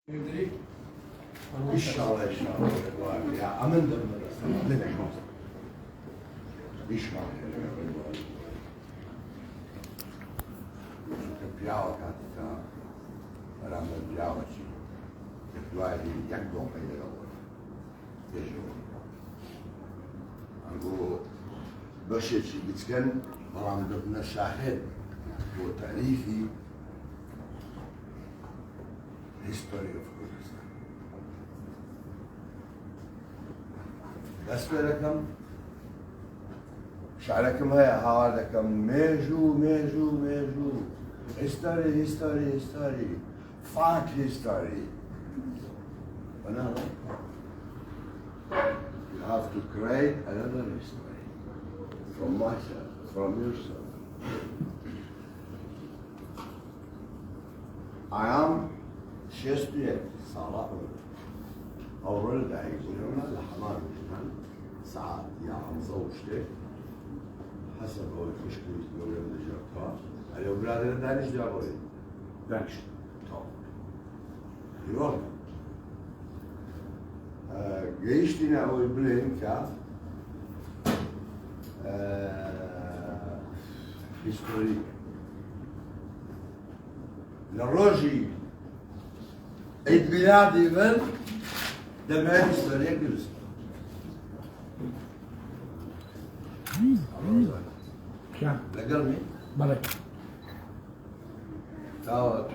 يدري ان شاء الله ان شاء الله يا امن ده ان شاء الله piava katika rama piava ci effettuare jak do fare lavoro ango باش بتكن برام ضمن شاهد وتاريخي history of Kurdistan. بالنسبة لكم شعركم هي هوالكم ميجو history fact history you have to create another history from myself, from yourself. I am شخصية صلاح أو ولد يقولون لحمان جنان ساعات يا عم زوجته حسب هو المشكلة يقولون لجوتها الأولاد دانش جابوا دانش طب يروح جيشتنا أول بلين كا هيستوري للروجي عيد ميلادي من دمعي هيستوريا كردستان كم؟ لقلبي بلى تا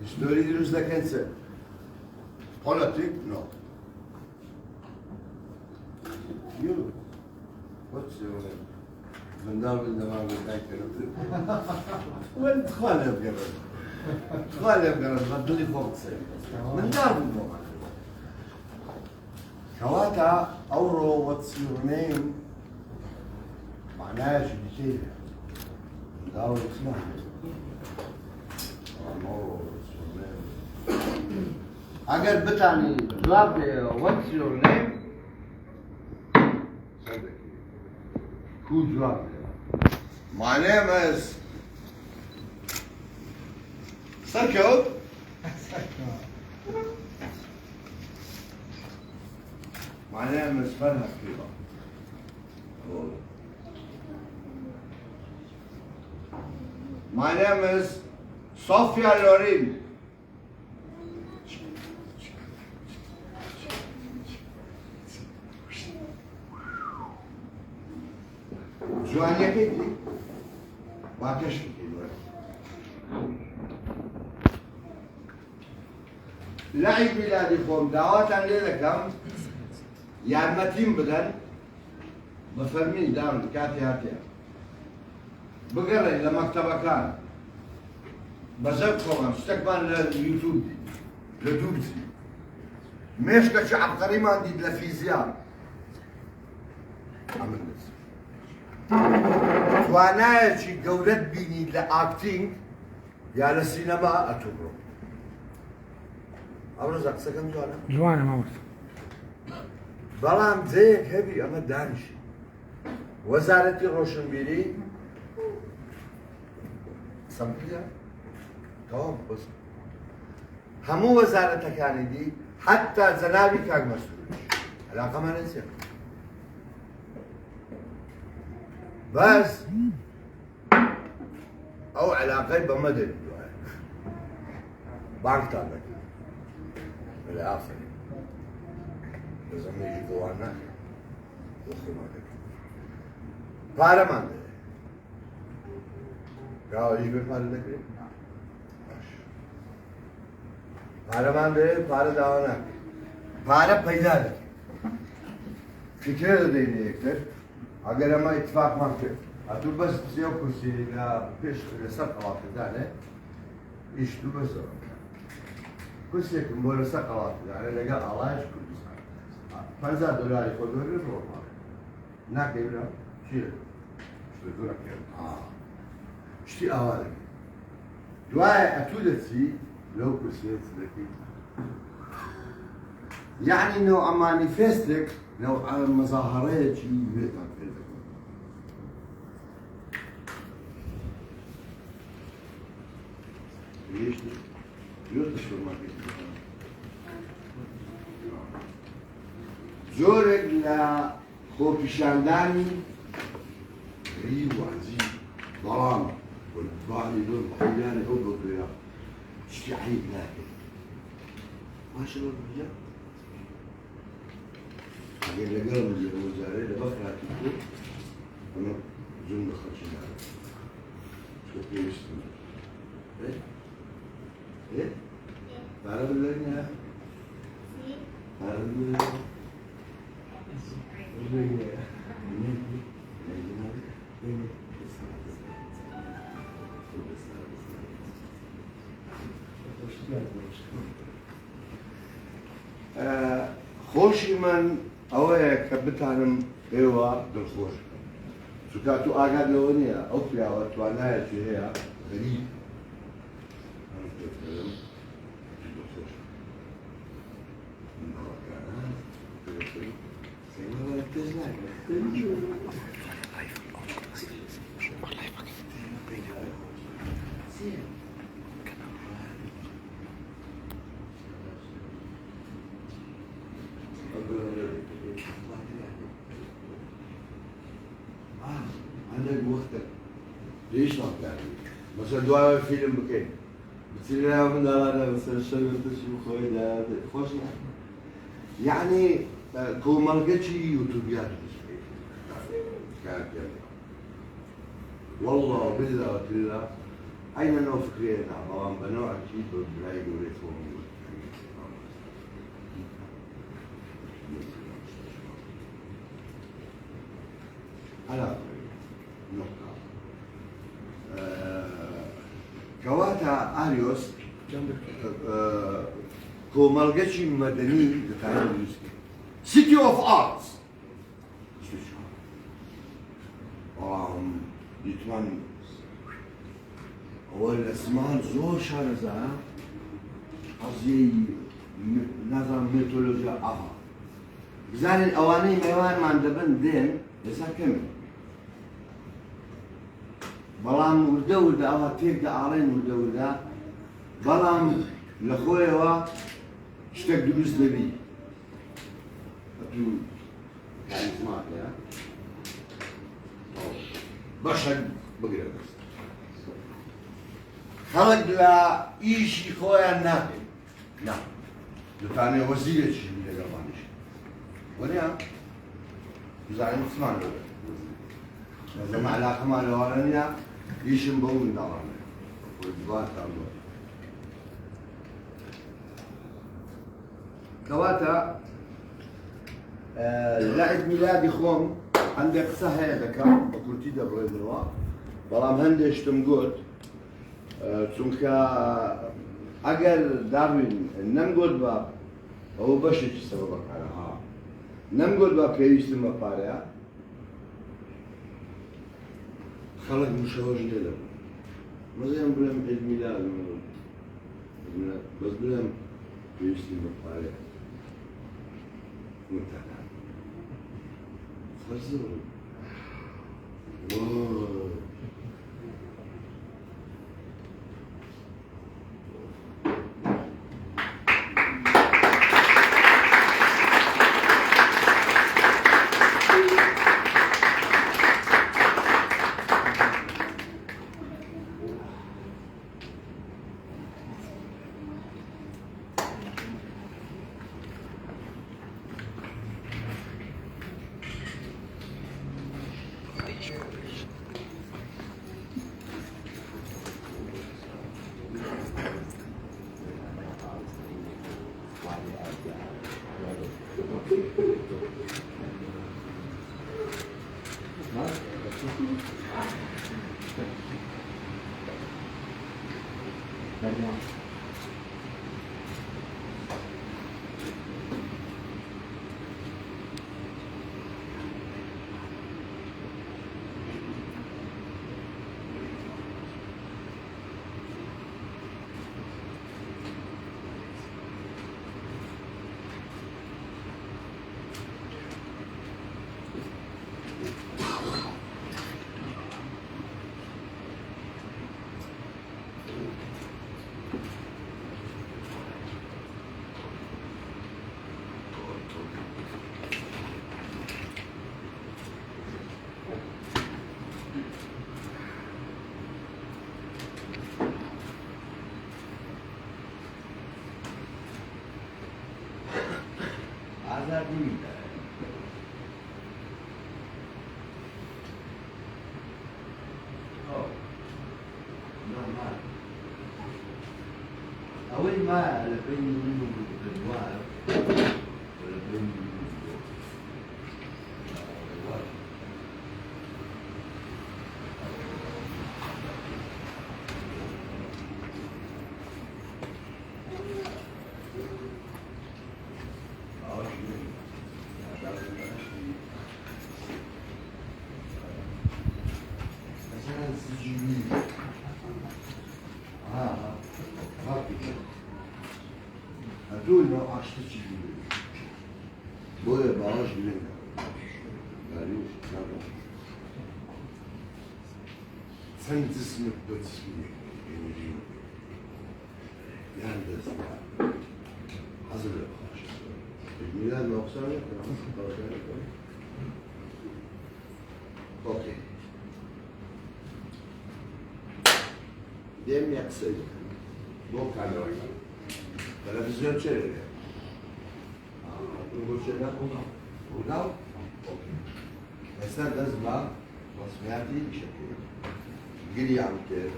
هيستوري دروس لكنسة politic no you what's your name من دار من دماغ وين تخالف قبل تخالف قبل غدلي فوق سير من دار من دماغ كواتا أورو what's your name معناها شو بشيء من دار اسمها أورو what's your name अगर बतानी जवाब दे what's your name who जवाब दे my name is Sakyo my name is Farhad Kiba my name is Sofia Lorin جوانية كيدي باكش لعب بلادي خوم دعوات عن ليلة يعمتين بدن بفرمين داون كاتي هاتيا بقرأ إلى مكتبة كان بزرق خوم استقبال لليوتيوب لدوبزي مشكا شعب قريما عندي لفيزياء عمل نفسي توانایەکی گەورەت بینی لە ئاکتینگ یا لە سینەما ئەتوبڕۆ ئەمڕۆ قسەکەم جوانە جوانە مامۆستا بەڵام جەیەک هەبی ئەمە دانیشی وەزارەتی ڕۆشنبیری سەمپیە تەواو بەس هەموو وەزارەتەکانی دی حتا جەنابی کاک مەسئوول عەلاقەمان نییە بس أو علاقة بمدن بانك تابك بالآخر لازم يجي قوانا وخدماتك بارمان ده قاو يجي بفارد لك بارمان ده بارد آوانك بارد پیدا لك فكرة ديني يكتر اگر ما اتفاق ما کرد اتو بس سیو کرسی لا پیش رسالت قوات داره ایش تو بس کرسی که مرسا قوات داره لگا علاج کردستان $50 خودوری رو ما نکیبرا چیه شو دورا کرد شتی آواله دوای اتو دستی لو کرسی لکی يعني انه مانيفستك لو على المظاهرات شيء بيطلع كده ليش؟ يوت السوبر ماركت زورك لخوفشانداني غريب وعزيز ظلام والبالي دول محياني أو بطريقة اشتعيب لكن ما شاء الله الرجال قال لي قلم الوزارة لبخرة تكتب أنا زون دخل شمال شو كيف يستمر إيه؟ إيه؟ تعرف اللي تعرف اللي خوشی من ئەوەیە کە بتانم ئێوە دڵخۆش بکەم چونکە تو ئاگات لەوە نییە ئەو پیاوە توانایەکی هەیە غەریب عندك وقتك ليش ما بتعمل؟ مثلا دعاء فيلم بكين بتصير لها من هذا مثلا شغل تشوف خوي ده خوش يعني كل ما لقيت شيء يوتيوبيات كانت والله بالله بالله أين نوع فكرين عبارة بنوع أكيد بلاقي وريتهم على نقطة كواتا أريوس كومالجاتشي مدني لتعلم City of Arts يتمنى أول اسمان زور شارزة قصدي نظام ميتولوجيا أها بزان الأواني ميوان ما عندبن دين لسا كمل بلام ورده أها تيك دارين ورده بلام لخويا شتك دروس نبي يعني سمعت يا بشر بقرا بس خلق لا إيشي خويا ناكل نعم دتاني وزير شيء من الجمانيش ونيا زعيم اسمان له لازم علاقة مع الورانيا يشم بون دارنا والجوات الله كواتا لعب ميلادي خوم عندك صحيح ذكاء وكنتي دبر النوا بلام هندش تمقول چونك اگر داروين نمقول با هو بشي سببك على ها نمقول با بيوستم باريا خلق مشوش لله مثلا بلام عيد ميلاد بس بلام بيوستم باريا منتهى خزر واو آزادی میده. نعم. أول ما لبين منهم بالنوار ولبين منهم هدول ما عشت تجيبوا بويا باش منها معلوش نعم سنت اسمك بتسمي يعني بس حصل الميلاد ما وصلنا اوكي دم يقصد بوك على وجهك تلفزيون شيء نقول شيء لا اوكي هسه لازم رسمياتي بشكل قلي عم كيف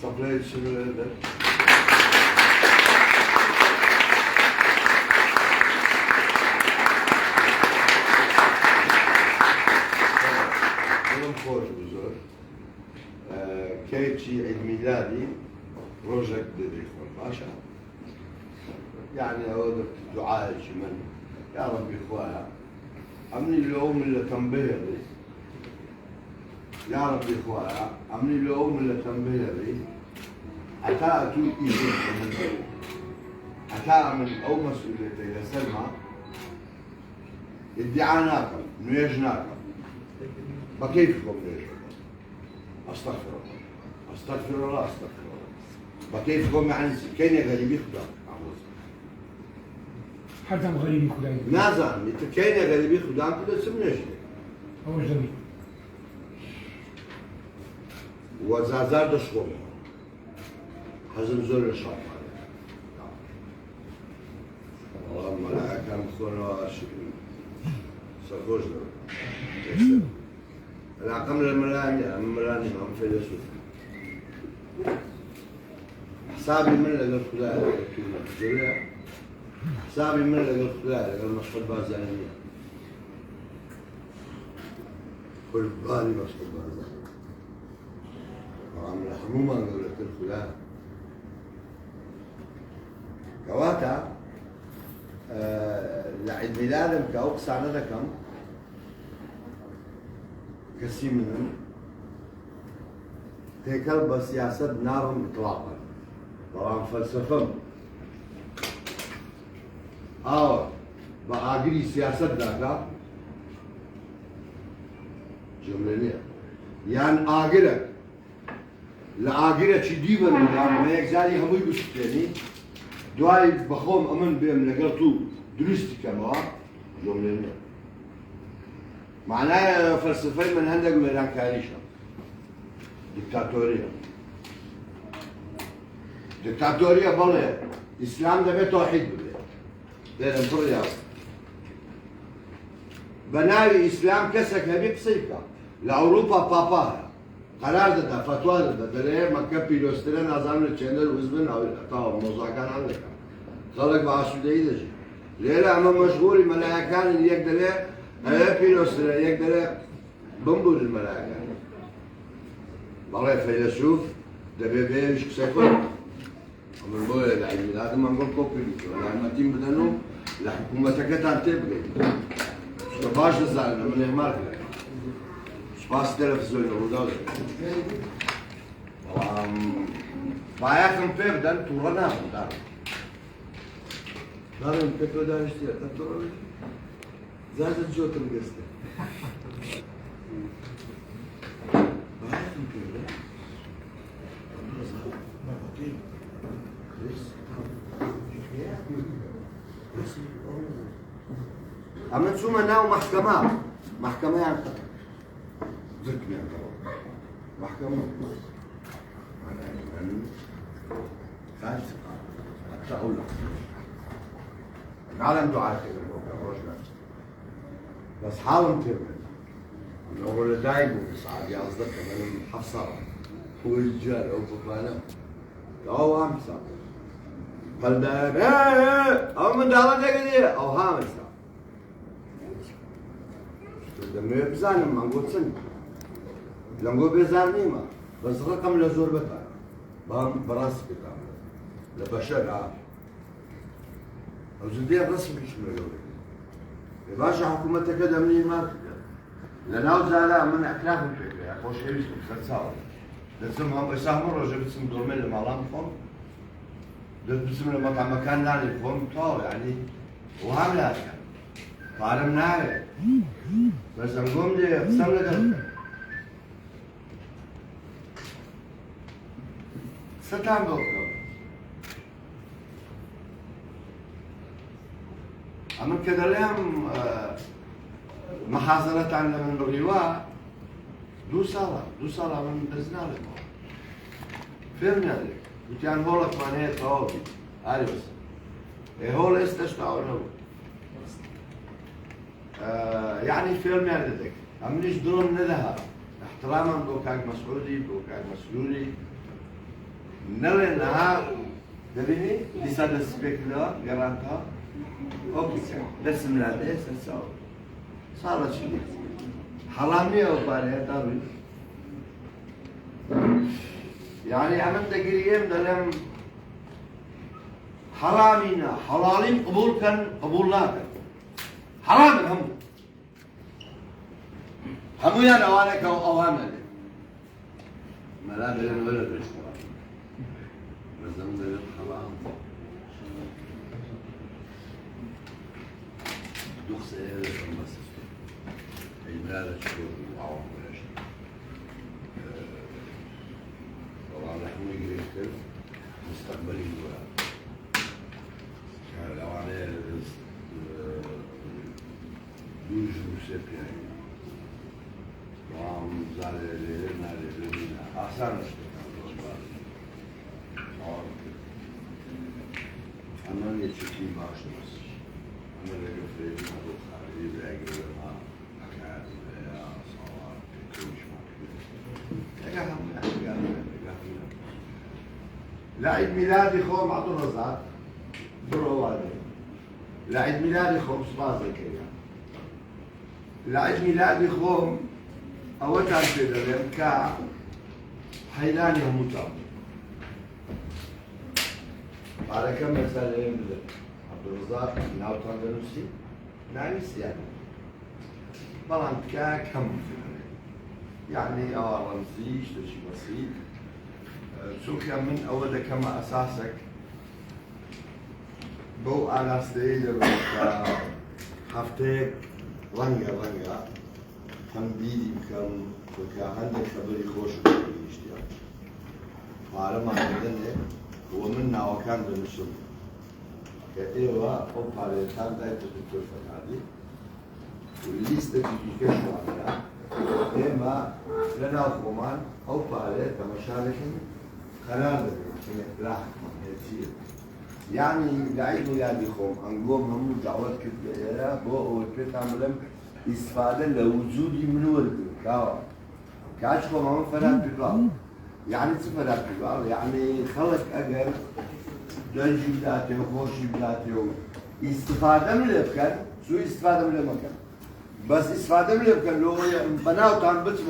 صبرت شنو هذا يوم خوش بزور كيتشي عيد ميلادي بروجكت بدريخون باشا يعني أود دعاء من يا ربي إخوانا أمني اليوم اللي تنبهري يا ربي إخوانا أمني اليوم اللي تنبهري أتأتوا إيجي من دول أتأ من أو مسؤوليتي لسلمى ادعاناكم نيجناكم بكيفكم نيجناكم أستغفر الله أستغفر الله أستغفر الله بكيفكم يعني كان غريب يخدم حتى غريب يخدم نازع انت كان غريب يخدم كده اسم نجد هو جميل وزازار دشغل حزم زور الشعب اللهم ملائكة مخونا سرخوش العقم الملاني هم فيلسوف حسابي من اللي قلت لا حسابي من اللي قلت لا المشهد بازانية كل بالي مشهد بازانية وعمل حموما قلت الخلاء كواتا لعيد ميلادهم كأوقس عنا كم كثير منهم هيكل بسياسة نارهم إطلاقا طبعا فلسفهم بآقري سياسة ذاك جملة يعني آقرة لآقرة شي ديبا من دار ما يكزالي هموي بشتاني دواي بخوم أمن بهم لقلتو درستي كما جملة معناه فلسفي من هندق ميران كاريشا ديكتاتورية ديكتاتورية بالله إسلام ده توحيد بده ده نفريا بناوي إسلام كسك نبي بسيكا لأوروبا باباها قرار ده فتوى ده ده مكة بيلوسترين أزام الشندر وزمن أو طاو مزاكان عندك خلق بعشر دقيقة ليلة أما مشغول الملاكان اللي يقدر بيلوسترين يقدر بمبول الملاكان والله فيلسوف ده بيبي مش كسيكون من بوي العلمي لازم نقول كوبي يعني ما تيم بدنو الحكومة تكتان تبغي باش الزعل من المارك باش تلفزيون ودول بايعكم في بدن تورانا دار دارن كتو دار اشتيا تطور زاد الجوت القصة بايعكم في بدن أما تسمى ناو محكمة يعني ذكر يعني محكمة يعني خالص حتى أقول لك عالم دعاء كده روشنا بس حاول تكمل لو ولا دايم صعب يصدق كمان محصر هو الرجال او بطلانه او هم صعب قال او من دارته كده او هم صعب دمي بزانم ما نقول سن لا نقول بزاني ما بس رقم لزور بتاع بام براس بتاع لبشر عام وزدير رسمي يشمل الأولى. باشا حكومتك كده منين ما تقدر. لأنه زالها من أكلاف الفكرة يا أخوش هيش بتساوي. لازمهم يساهموا رجع بتسم دورمين لما لامفهم. بتسم لما طعم مكان ناني فهم طاو يعني وهم لا كان. قارم ناعي. بس نقوم دي قسم لك. ستان بوكم. أما كذا لهم محاصرة عنا من الرواء دو صلاة من دزنالك فهمنا ذلك وكان هولك من هي طوابي هاي بس هول استشتعوا يعني فهمنا ذلك أمنيش دون ندها احتراما بوكاك مسعودي بوكاك مسؤولي نرى انها دبيني لسان السبيكلر جرانتها اوكي بس من هذا سنساو صارت شيء حرامية وبالها داري يعني عملت قريم دلهم حرامينا حلالين قبول كان قبول لا كان حرام هم يعني اوانك او اوامر ما لا بين ولد الاشتراك مزمن الحرام دوخ سيئة للمسجد عبادة شكر وعوام ونشر طبعا نحن نجري كتير مستقبلي لو عليه دوج وسيب يعني وعم زالي ليلنا ليلنا أحسن أنا يتشكي باشمس أنا اللي قلت لي ما بخاري بأجر ما أكاد يا صوار كلش ما لعيد ميلادي خوم عبد الرزاق بروادي لعيد ميلادي خوم صباح زكريا لعيد ميلادي خوم أول كان في ذلك كا حيلاني هموتام على كم مسألة يملك عبد الرزاق ناوتان دنوسي نايس يعني طبعا كم يعني رمزي شيء بسيط سوكيا من أول كما أساسك بو على ستيج هفتك رنجا هم بيدي كم عندك خبري خوش اشتياق وعلى ما عندنا هو منا وكان بنشوف كأيوة حب على كان دايت التلفة هذه والليستة في كشف عليها إما لنا وكمان حب على كمشاركين خلال راح يصير يعني لعيد ميلادي خوم أنقوم هم دعوات كتيرة بو أول كت عملهم استفادة لوجودي من ولد كاش خوم هم فرات بقال يعني فرات بقال يعني خلق أجر دنجي بلاته وخوشي بلاته استفادة من الأفكار شو استفادة من المكان بس استفادة من الأفكار لو بناو كان بس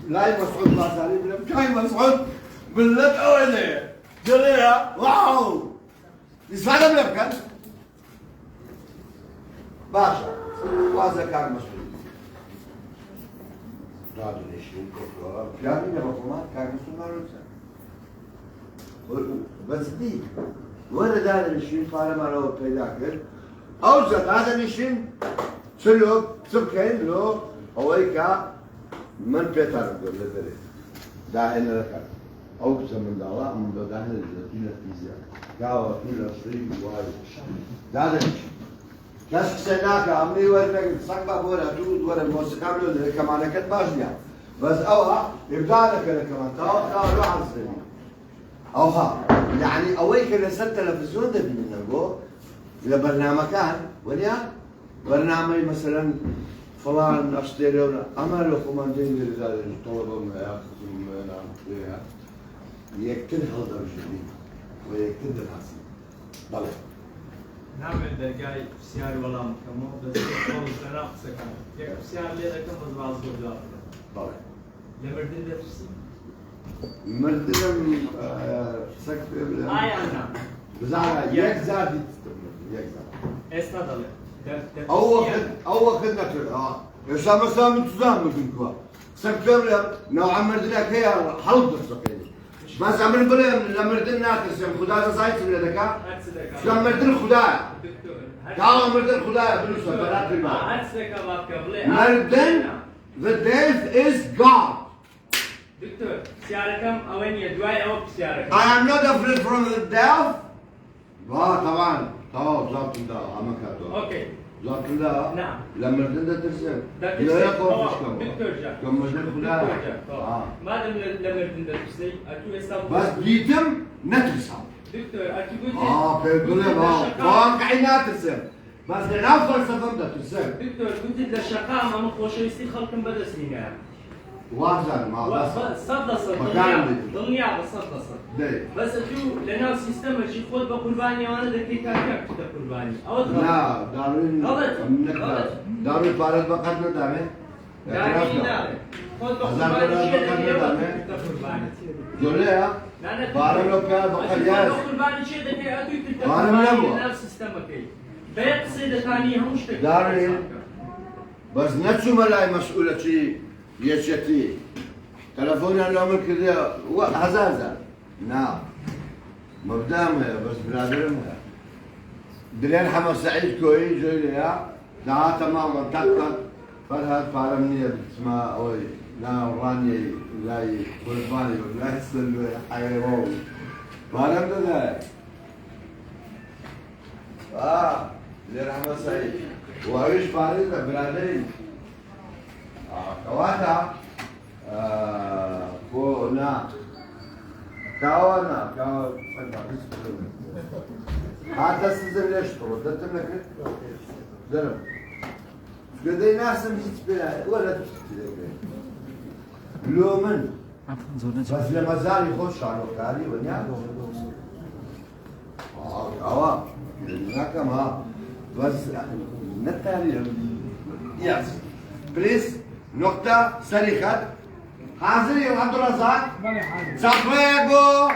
لاي مسعود باسالي بلهم جاي مسعود باللت أولي جريها واو استفادة من الأفكار باشا وهذا كان مسؤول رادو نشين كفر يعني الحكومات كان مسؤول مالوسا بس دي ورد هذا نشين فارم على پیدا کرد أوزد هذا نشين سلوك سبكين لو هويكا من بيتر قبل ذلك داهن لك أوزد من دعوة من داهن الجنة الفيزياء دعوة كل شيء وهذا هذا نشين كاس سناك عمي ورنك سقبا بورا تود ورا الموسيقى بلو كمان كت باجنيا بس أوها يبدأ لك كمان تاو روح السنين أوها يعني أويك لسه التلفزيون ده بينا جو لبرنامج كان وليا برنامج مثلا فلان اشتري ولا أما لو كوماندين الطلبة ما يأخذون منها يكتب هذا الجديد ويكتب الحسن بلى نعمل دقاي سياري ولا مكمل بس خلص أنا أقصك يك سياري ليه كم مزبوط زوجات بلى لمردين ده تفسي مردم سكت أنا بزعل يكزاد استدل أول خدمة يسام سام تزام منكوا سكتر نوع مردنا كيا حلب السقيني ما زمن بلا لمردنا ناقص خدا زايد من ذكاء لمردنا خدا تعال مردنا خدا بلوس بلاد الماء مردن the death is God. دكتور سياركم أوين دواي أو بسياركم I am not afraid from the death. طبعا ضابط ده عمك أوكي ضابط ده نعم لما بدنا ترسم لا يقول دكتور جا كم مدير خدا ما دام لما بدنا ترسي أكيد استوى بس جيتم نترسم دكتور أكيد قلت بيقول لي واقعي نترسم بس لنا فلسفة بدها ترسم دكتور قلت للشقاء ما مخوش يصير خلق بدر سنين واحد ما بس صدق دنيا بس صدق بس شو لنا سيستم شيء خود بقرباني وانا ذكي كاكا كنت قرباني او لا دارين دارين بارد بقدر دامه دارين لا خود بقرباني شيء ذكي كنت قرباني جوليا بارد لو كان بقرياس قرباني شيء ذكي اتوي كنت قرباني نفس سيستم كي بيقصد ثاني همش دارين بس نتشو ملاي مسؤولة شيء يشتي تلفوني انا عمل كذا هزازة نعم مبدأ بس بلادرم دليل حمد سعيد كوي جوي ليا دعا تماما تقط فرهد فارمني اسمها اوي لا وراني لا قرباني ولا يسلو حيوان فارم ده دليل حمد سعيد وايش فارس بلادري كواتا كونا كاوانا هذا سيزن ليش تردت لك درم قدي ناس مشيت بلا ولا تشتري لو من بس لما زال يخش على الوكالي ونيا كوا هناك ما بس نتالي يس بليز نقطة سريخة حاضر يا عبد الرزاق صفيبو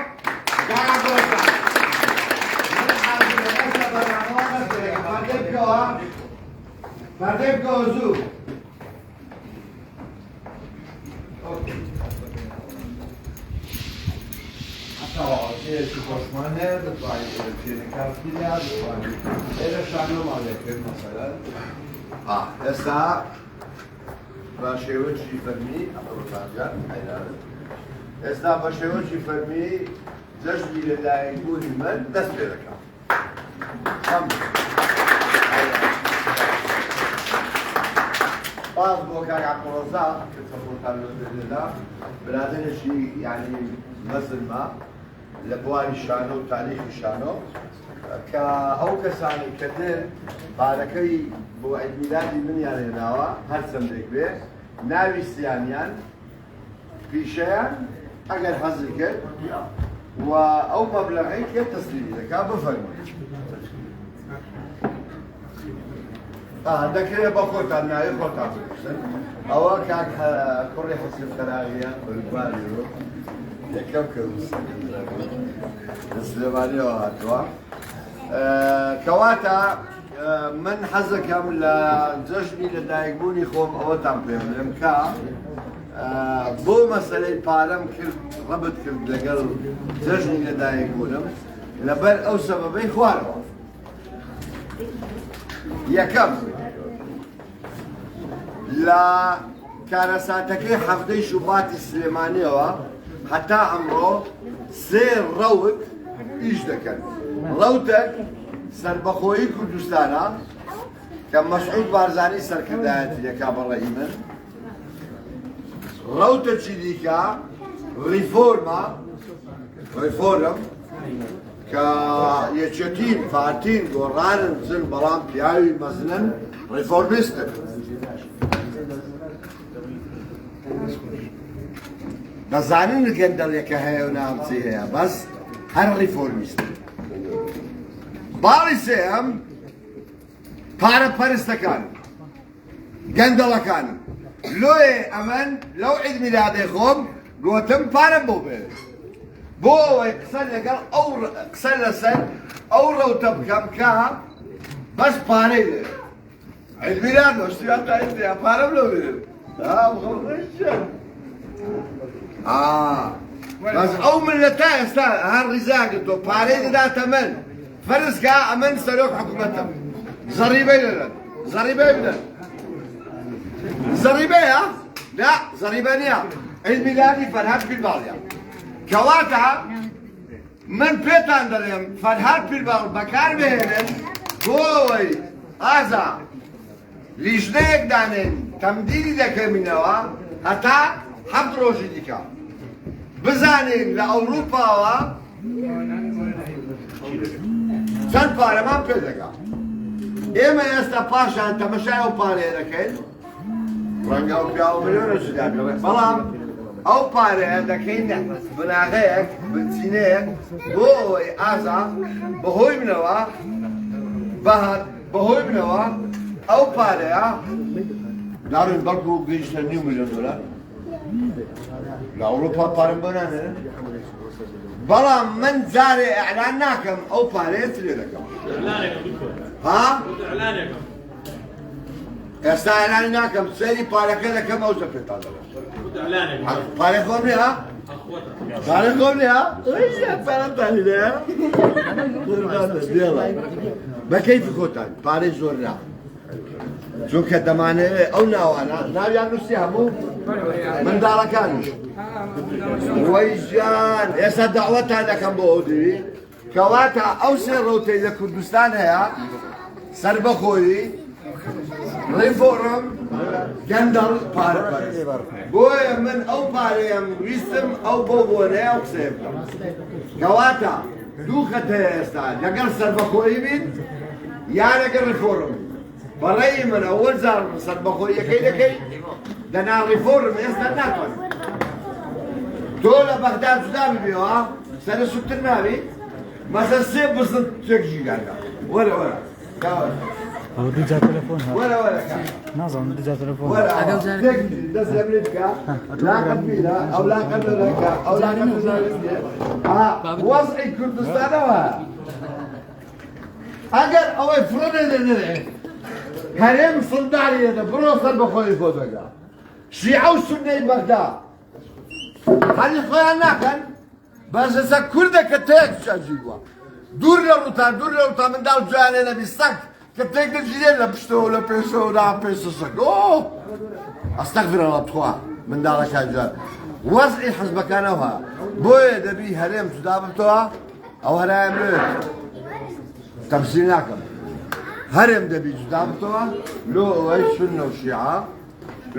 يا عبد الرزاق فرديب كوزو حتى وعطيه شكوشمانه بطلعي الكلينيكال كلها بطلعي إذا شانو مالك مثلا هسا باشێوەی فەرمی ئەپڕۆتانجان حیرانم ئێستا بەشێوەی فەرمی جەژنی لەلایەنبوونی من دەست پێ دەکەم باز بۆ کاک عەبدوڵڕەزاق کە سەپۆرتان لێدا برادرێکی یعنی مەزنمە لە بواری شانۆ و تاریخی شانۆ کە ئەو کەسانی کە دێن پارەکەی بۆ عیدمیلادی منیان هێناوە هەر چەندێک بێ ناوی سیانیان پیشەیان ئەگەر حەزی کرد و ئەو مەبلەغەی کرد تەسلیمی دەکا بفەرمووی دەکرێت بە خۆتان ناوی خۆتان بنووسن ئەوە کاک کوڕی حەسن خەراغیە بەلوباریۆ یەکەم کە سلێمانیەوە هاتووە کەواتە من حەزەکەم لە جەژنی لەدایکبوونی خۆم ئەوەتان پێ بڵێم کە بۆ مەسەلەی پارەم کرد ڕەبت کرد لەگەڵ جەژنی لەدایکبوونم لەبەر ئەو سەبەبەی خوارەوە یەکەم لە کارەساتەکەی هەفتەی شوباتی سلێمانیەوە هەتا ئەمڕۆ سێ ڕەوت ئیش دەکەن ڕەوتێک سربەخۆیی کوردستانە کە مەسعود بارزانی سەرکردایەتی دەکا بەڕێی من ڕەوتێکی دیکە ریفۆرم کە یەکێتین فاتین گۆڕانن زن بەڵام پیاوی مەزنن ڕیفۆرمیستن دەزانن گەندەڵێکە هەیە و نامچی هەیە بەس هەر ڕیفۆرمیستن باڵی سێەم پارە پەرستەکان گەندەڵەکان لۆیێ ئەمەن لەو عید میلادێ خۆم گوتم پارە بۆ بێ بۆ ئەوەی قسە لەگەڵ ئەو قسە لەسەر ئەو ڕەوتە بکەم کە بەس پارەی لێ عید میلاد دۆشتیان تا ئێستا پارەم لەو بێ بەس ئەو ملەتە ئێستا هەر ڕیزاگرت تۆ پارەی دەداتە من فەرزکە ئەمن سەرۆک حکوومەتە زەریبەی لێرن زەریبەی بدەن زەریبەیە؟ لا زەریبە نییە عید میلادی فەرهاد پیرباڵیە کەواتە من پێتان دەڵێم فەرهاد پیرباڵ بەکاربهێنن بۆ ئەوەی ئازا لیژنەیەک دانێن تەمدیری دەکەمینەوە هەتا 7 ڕۆژی دیکە بزانین لە ئەوروپاوە چەند پارەمان پێ دەکات ئێمە ئێستا پاشان تەمەشای ئەو پارەیە دەکەین ڕەنگە ئەو پیاوە ملیۆنە جودابێت بەڵام ئەو پارەیە دەکەین بناغەیەک بنچینەیەک بۆ ئەوەی ئازا بەهۆی منەوە بەهۆی منەوە ئەو پارەیە داڕێن بەڵکو گەیشتە 9 ملیۆن دۆلار لە ئەوروپا پارەم بۆ نانێنن بەڵام من جارێ ئەعلان ناکەم ئەو پارەیە لێ دەکەم ها؟ ئێستا ئەعلانی ناکەم سەیری پارەکە دەکەم ئەو زەپێتان دەڵێم پارەی خۆم نییە؟ پارەی خۆم نییە؟ پارەتانی لێیە؟ بە کەیفی خۆتان پارەی زۆر نا چونکە دەمانەوێت ئەو ناوانە ناویان نووسی هەموو منداڵەکانیش وەی ژیان ئێستا داوەتان دەکەم بۆ ئەو دیوی کەواتە ئەو سێ ڕەوتەی لە کوردستان هەیە سەربەخۆیی ڕیفۆرم گەندەڵ پارەپەرست بۆیە من ئەو پارەیەم ویستم ئەو بۆ بۆنەیە ئەو قسەیە بکەم کەواتە دوو خەت هەیە ئێستا لەگەڵ سەربەخۆیی بین یا لەگەڵ ڕیفۆرم بەڕێی من ئەوەل جار سەربەخۆیەکەی دەکەی دەنا ڕیفۆرم ئێستا ناتوانێت تۆ لە بەغدا جودا ببیەوە سەرە سووتر ناوی مەسەر سێ بزن تێکشی دادا وەرە وەرە ئەو دوجا تەلەفۆن وەرە وەرە نازانم دوجا تەلەفۆن دەست لە منێ بکە لاقەت بیرە ئەو لاقەت لەکە ئەو لاقەت وەزعی کوردستانەوە ئەگەر ئەوەی فرۆنێ دەدەێ هەرێم سڵداری دەدە بڕۆ سەربەخۆی خۆ دەگا شیعە و سوننەی بەغدا هەلی خۆیان ناکەن بەس ئێستا کوردەکە تێک چەجی بووە دوور لە ڕووتان دوور لە ڕووتان منداڵ جوانێ نەبی سەگ کە تێک دەگیرێت لە پشتەوە لە پێشەوە لا پێشە سەگ ئەستەغفیرەڵڵا بخوا منداڵەکان جوان وەزعی حزبەکانەوە بۆیە دەبی هەرێم جودا بکەوە ئەو هەرایەم لێت تەمسیل ناکەم هەرێم دەبی جودا بکەوە لۆ ئەوەی سوننە و شیعە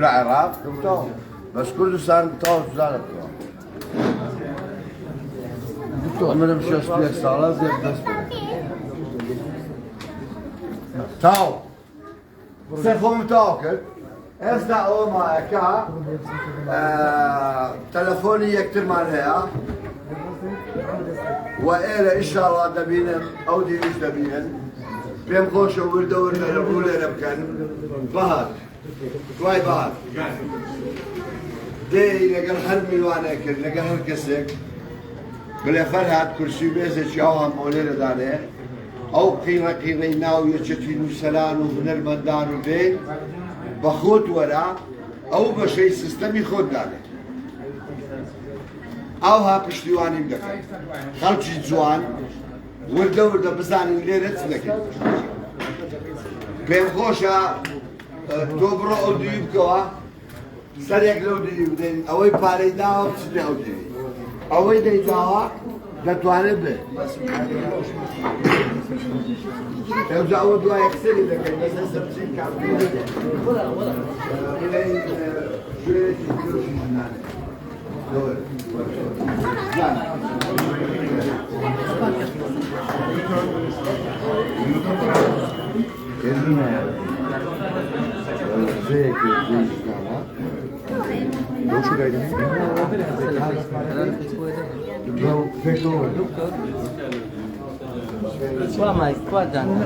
لە عێراق کەوتەوە بەس کوردستان تاو جودا دەبکەوە منم 65 ساڵە زێر دەست بێت تاو سەر خۆم تاو کرد ئێستا ئەوە مایەکە تەلەفۆنی یەکترمان هەیە و ئێرە ئیشاڵڵا دەبینم ئەو دیویش دەبینن پێم خۆشە وردە وردە لە ڕوو لێرە بکەن بەهات دوای بەهات دێی لەگەڵ هەر میوانێک کرد لەگەڵ هەر کەسێک بڵێ فەرهاد کورسی و بێزێکی ئەو هەمەوە لێرەدانێ ئەو قیڕە قیڕەی ناو یەکێتی نووسەران و هونەرمەندان و بێت بە خۆت وەرە ئەو بەشەی سیستەمی خۆت دانێت ئەوها پشتیوانیم دەکەن خەڵکی جوان وردە وردە بزانین لێرە چ دەکەین پێم خۆشە تۆ بڕۆ ئەو دووی بکەوە سەرێک لەو دووی بدەین ئەوەی پارەی داوە بچنێ ئەو دووی ئەوەی دەیداوە دەتوانێت بێت ئەوجا ئەوە دوای قسەی دەکەین لەسەر سەرچین کارکردن ژوورێکی Eline ya. Zeki ama. Qua mày qua chẳng